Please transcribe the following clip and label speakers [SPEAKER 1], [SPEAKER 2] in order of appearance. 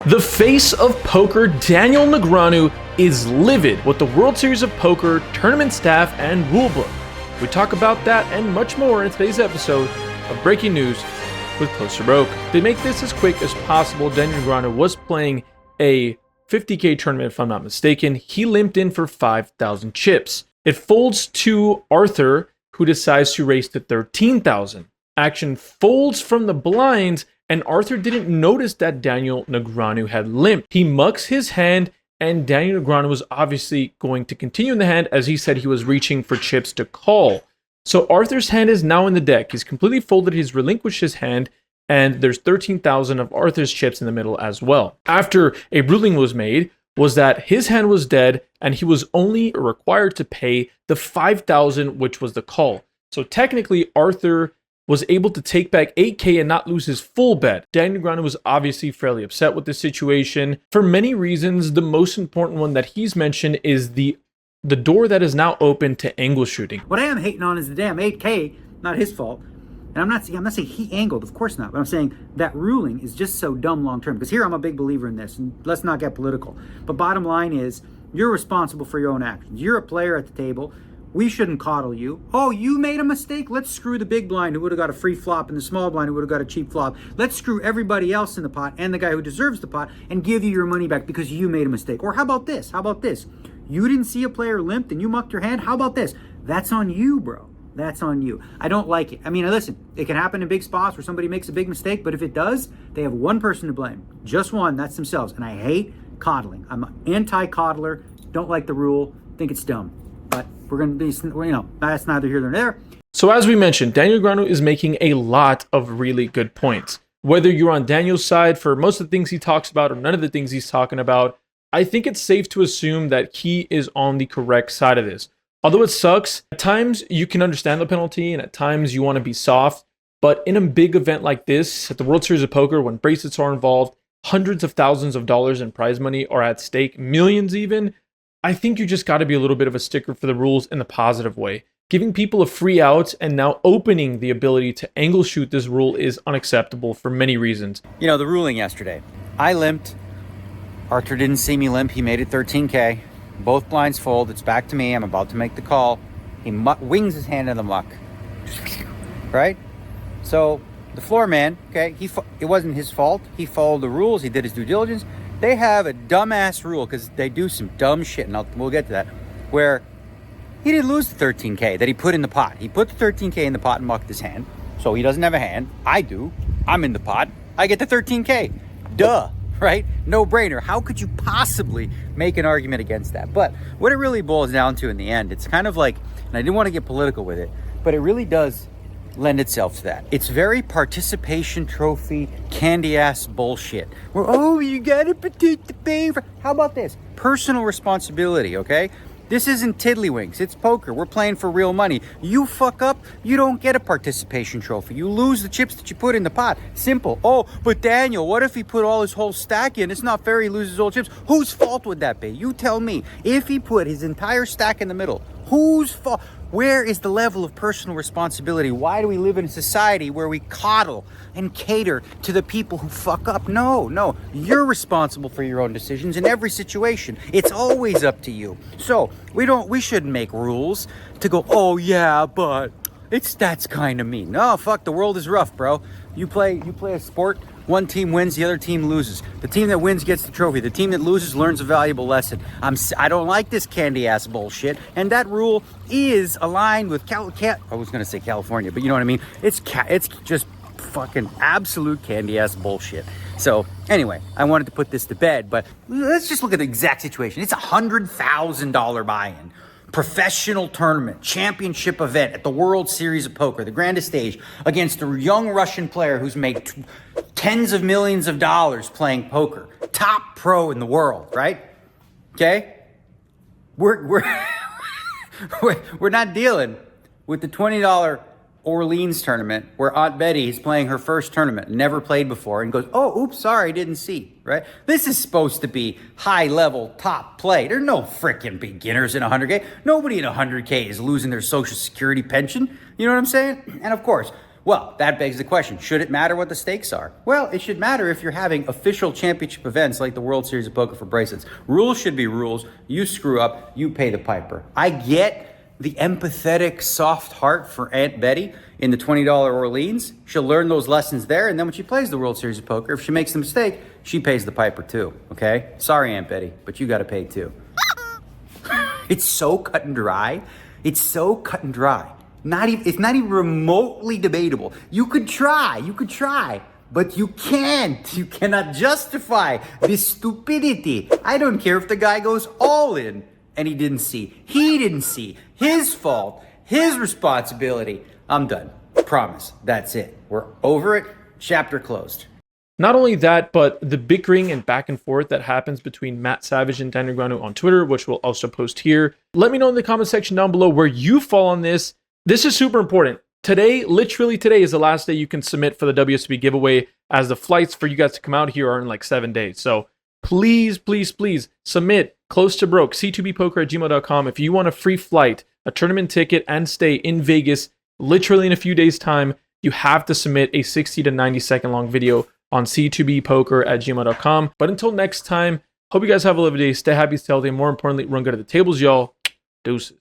[SPEAKER 1] The face of poker, Daniel Negreanu, is livid with the World Series of Poker tournament staff and rulebook. We talk about that and much more in today's episode of Breaking News with Close to Broke. To make this as quick as possible, Daniel Negreanu was playing a 50K tournament, if I'm not mistaken. He limped in for 5,000 chips. It folds to Arthur, who decides to raise to 13,000. Action folds from the blinds, and Arthur didn't notice that Daniel Negreanu had limped. He mucks his hand, and Daniel Negreanu was obviously going to continue in the hand, as he said he was reaching for chips to call. So Arthur's hand is now in the deck. He's completely folded, he's relinquished his hand, and there's 13,000 of Arthur's chips in the middle as well. After a ruling was made, was that his hand was dead, and he was only required to pay the 5,000, which was the call. So technically, Arthur was able to take back 8K and not lose his full bet. Daniel Negreanu was obviously fairly upset with this situation for many reasons. The most important one that he's mentioned is the door that is now open to angle shooting.
[SPEAKER 2] What I am hating on is the damn 8K, not his fault. And I'm not saying he angled, of course not, but I'm saying that ruling is just so dumb long term. Because here I'm a big believer in this, and let's not get political. But bottom line is, you're responsible for your own actions. You're a player at the table. We shouldn't coddle you. Oh, you made a mistake? Let's screw the big blind who would have got a free flop and the small blind who would have got a cheap flop. Let's screw everybody else in the pot and the guy who deserves the pot and give you your money back because you made a mistake. Or how about this? How about this? You didn't see a player limped and you mucked your hand? How about this? That's on you, bro. That's on you. I don't like it. I mean, listen, it can happen in big spots where somebody makes a big mistake, but if it does, they have one person to blame. Just one, that's themselves. And I hate coddling. I'm an anti-coddler, don't like the rule, think it's dumb. But we're going to be, that's neither here nor there.
[SPEAKER 1] So as we mentioned, Daniel Negreanu is making a lot of really good points. Whether you're on Daniel's side for most of the things he talks about or none of the things he's talking about, I think it's safe to assume that he is on the correct side of this. Although it sucks, at times you can understand the penalty and at times you want to be soft. But in a big event like this, at the World Series of Poker, when bracelets are involved, hundreds of thousands of dollars in prize money are at stake, millions even, I think you just got to be a little bit of a sticker for the rules in the positive way. Giving people a free out and now opening the ability to angle shoot this rule is unacceptable for many reasons.
[SPEAKER 2] You know, the ruling yesterday. I limped. Arthur didn't see me limp. He made it 13K. Both blinds fold. It's back to me. I'm about to make the call. He wings his hand in the muck. Right? So the floor man, okay, it wasn't his fault. He followed the rules. He did his due diligence. They have a dumbass rule because they do some dumb shit, and we'll get to that, where he didn't lose the 13K that he put in the pot. He put the 13K in the pot and mucked his hand, so he doesn't have a hand. I do. I'm in the pot. I get the 13K. Duh, right? No brainer. How could you possibly make an argument against that? But what it really boils down to in the end, it's kind of like, and I didn't want to get political with it, but it really does lend itself to that. It's very participation trophy, candy ass bullshit. Where, oh, you gotta protect the favor. How about this? Personal responsibility, okay? This isn't tiddlywinks, it's poker. We're playing for real money. You fuck up, you don't get a participation trophy. You lose the chips that you put in the pot. Simple. Oh, but Daniel, what if he put all his whole stack in? It's not fair, he loses all chips. Whose fault would that be? You tell me. If he put his entire stack in the middle, whose fault? Where is the level of personal responsibility? Why do we live in a society where we coddle and cater to the people who fuck up? No, you're responsible for your own decisions in every situation. It's always up to you. So we shouldn't make rules to go, oh yeah, but that's kind of mean. No, fuck, the world is rough, bro. You play a sport, one team wins, the other team loses. The team that wins gets the trophy. The team that loses learns a valuable lesson. I don't like this candy ass bullshit. And that rule is aligned with I was gonna say California, but you know what I mean. It's just fucking absolute candy ass bullshit. So anyway, I wanted to put this to bed, but let's just look at the exact situation. It's $100,000 buy-in. Professional tournament, championship event at the World Series of Poker, the grandest stage, against a young Russian player who's made tens of millions of dollars playing poker. Top pro in the world, right? Okay? We're not dealing with the $20 Orleans tournament where Aunt Betty is playing her first tournament, never played before, and goes, oh, oops, sorry, didn't see, right? This is supposed to be high-level, top play. There's no freaking beginners in 100K. Nobody in 100K is losing their Social Security pension. You know what I'm saying? And of course, Well, that begs the question, should it matter what the stakes are? Well, it should matter if you're having official championship events like the World Series of Poker for bracelets. Rules should be rules. You screw up, you pay the piper. I get the empathetic, soft heart for Aunt Betty in the $20 Orleans. She'll learn those lessons there, and then when she plays the World Series of Poker, if she makes the mistake, she pays the piper too, okay? Sorry, Aunt Betty, but you gotta pay too. It's so cut and dry. It's so cut and dry. It's not even remotely debatable. You could try, but you can't. You cannot justify this stupidity. I don't care if the guy goes all in and he didn't see. He didn't see. His fault, his responsibility. I'm done. Promise. That's it. We're over it. Chapter closed.
[SPEAKER 1] Not only that, but the bickering and back and forth that happens between Matt Savage and Dan Negreanu on Twitter, which we'll also post here. Let me know in the comment section down below where you fall on this. This is super important. Today, literally today, is the last day you can submit for the WSOP giveaway, as the flights for you guys to come out here are in like 7 days. So please, please, please submit close to broke, c2bpoker@gmail.com if you want a free flight, a tournament ticket, and stay in Vegas literally in a few days' time. You have to submit a 60 to 90 second long video on c2bpoker@gmail.com. But until next time, hope you guys have a lovely day. Stay happy, stay healthy, and more importantly, run good at the tables, y'all. Deuces.